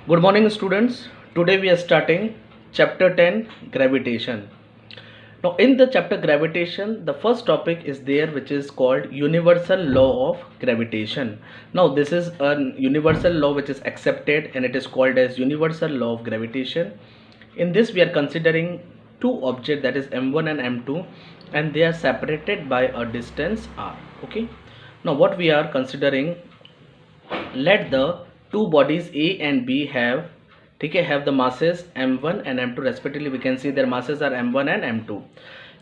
Good morning, students. Today we are starting chapter 10 gravitation. Now, in the chapter gravitation, the first topic is there which is called universal law of gravitation. Now, this is a universal law which is accepted and it is called as universal law of gravitation. In this, we are considering two objects, that is m1 and m2, and they are separated by a distance r. Okay. Now, what we are considering, let the two bodies A and B have have the masses m1 and m2 respectively. We can see their masses are m1 and m2.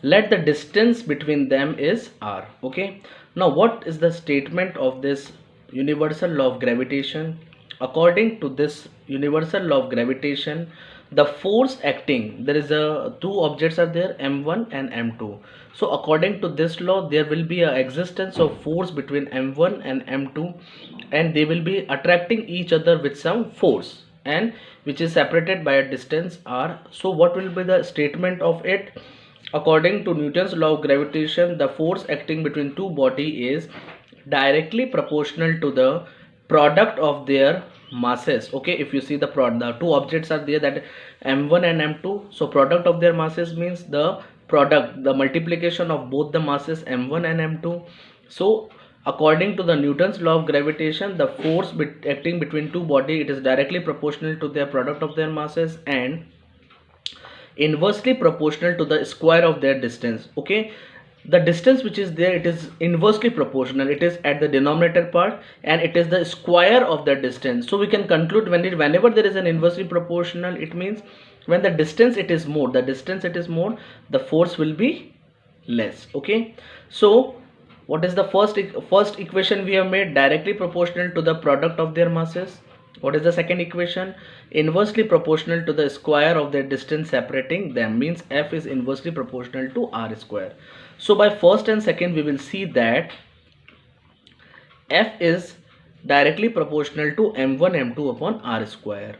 Let the distance between them is r. Okay, now what is the statement of this universal law of gravitation? According to this universal law of gravitation, the force acting, there is a two objects are there, m1 and m2. So according to this law, there will be a existence of force between m1 and m2, and they will be attracting each other with some force, and which is separated by a distance r. So what will be the statement of it? According to Newton's law of gravitation, the force acting between two bodies is directly proportional to the product of their masses. Okay, if you see the two objects are there, that m1 and m2, so product of their masses means the product, the multiplication of both the masses m1 and m2. So according to the Newton's law of gravitation, the force acting between two bodies, it is directly proportional to their product of their masses and inversely proportional to the square of their distance. Okay, the distance which is there, it is inversely proportional, it is at the denominator part, and it is the square of the distance. So we can conclude whenever there is an inversely proportional, it means when the distance it is more, the force will be less. Okay, so what is the first equation we have made? Directly proportional to the product of their masses. What is the second equation? Inversely proportional to the square of their distance separating them, means F is inversely proportional to R square. So by first and second, we will see that F is directly proportional to m1 m2 upon R square.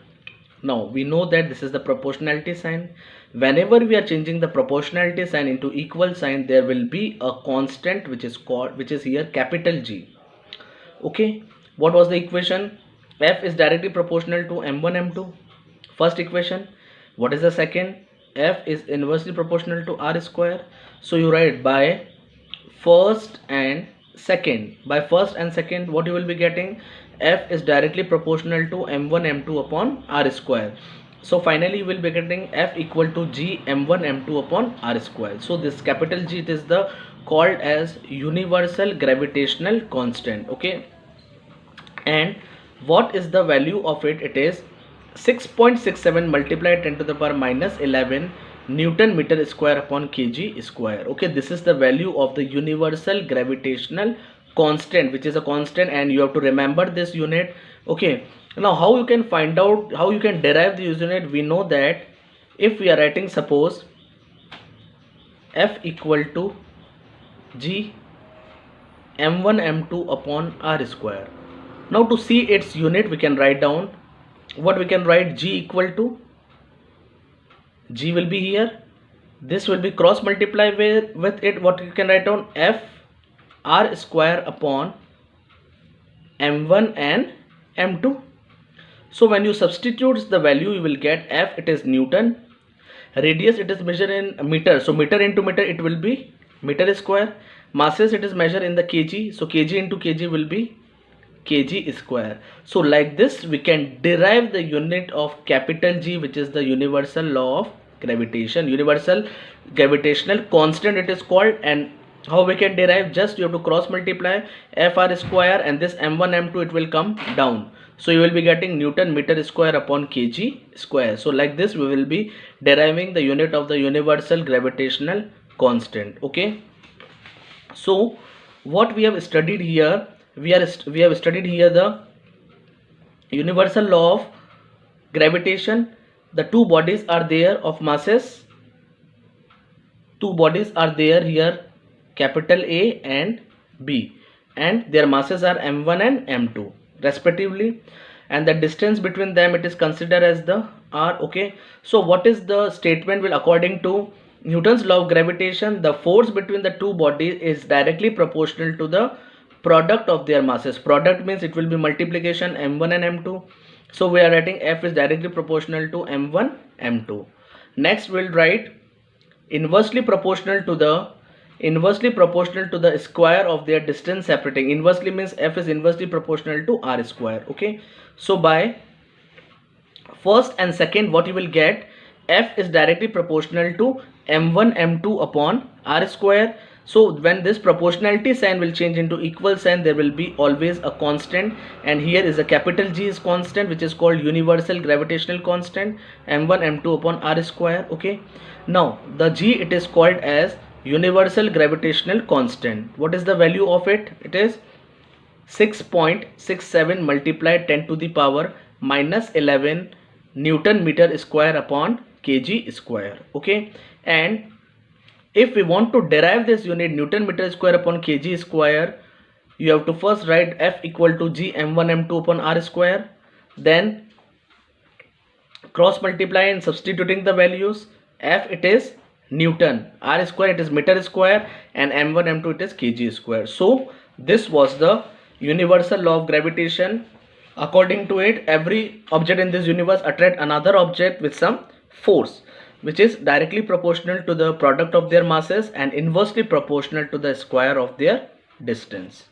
Now we know that this is the proportionality sign. Whenever we are changing the proportionality sign into equal sign, there will be a constant which is here capital G. Okay, what was the equation? F is directly proportional to m1 m2, first equation. What is the second? F is inversely proportional to R square. So you write by first and second. By first and second, what you will be getting? F is directly proportional to m1 m2 upon R square. So finally you will be getting F equal to G m1 m2 upon R square. So this capital G, it is the called as universal gravitational constant. Okay, and what is the value of it? It is 6.67 multiplied 10 to the power minus 11 Newton meter square upon kg square. Okay, this is the value of the universal gravitational constant, which is a constant, and you have to remember this unit. Okay, now how you can find out, how you can derive the unit? We know that if we are writing, suppose F equal to G m1 m2 upon R square. Now to see its unit, we can write down, what we can write? G equal to, G will be here, this will be cross multiply with it, what you can write down? F R square upon m1 and m2. So when you substitute the value, you will get F, it is Newton, radius it is measured in meter, so meter into meter it will be meter square, masses it is measured in the kg, so kg into kg will be kg square. So like this we can derive the unit of capital G, which is the universal law of gravitation, universal gravitational constant it is called. And how we can derive? Just you have to cross multiply Fr square, and this m1 m2 it will come down, so you will be getting Newton meter square upon kg square. So like this we will be deriving the unit of the universal gravitational constant. Okay, so what we have studied here, we have studied here the universal law of gravitation. The two bodies are there of masses, two bodies are there here, capital A and B, and their masses are m1 and m2 respectively, and the distance between them, it is considered as the r. Okay, so what is the statement? Will, according to Newton's law of gravitation, the force between the two bodies is directly proportional to the product of their masses. Product means it will be multiplication m1 and m2, So we are writing F is directly proportional to m1 m2. Next we'll write inversely proportional to the square of their distance separating. Inversely means F is inversely proportional to r square. Okay, so by first and second, what you will get, F is directly proportional to m1 m2 upon r square. So when this proportionality sign will change into equal sign, there will be always a constant, and here is a capital G is constant, which is called universal gravitational constant, m1 m2 upon r square. Okay, now the G, it is called as universal gravitational constant. What is the value of it? It is 6.67 multiplied 10 to the power minus 11 Newton meter square upon kg square. Okay, and if we want to derive this unit Newton meter square upon kg square, you have to first write F equal to G m1 m2 upon r square, then cross multiply and substituting the values. F, it is Newton, r square, it is meter square, and m1 m2, it is kg square. So this was the universal law of gravitation. According to it, every object in this universe attract another object with some force, which is directly proportional to the product of their masses and inversely proportional to the square of their distance.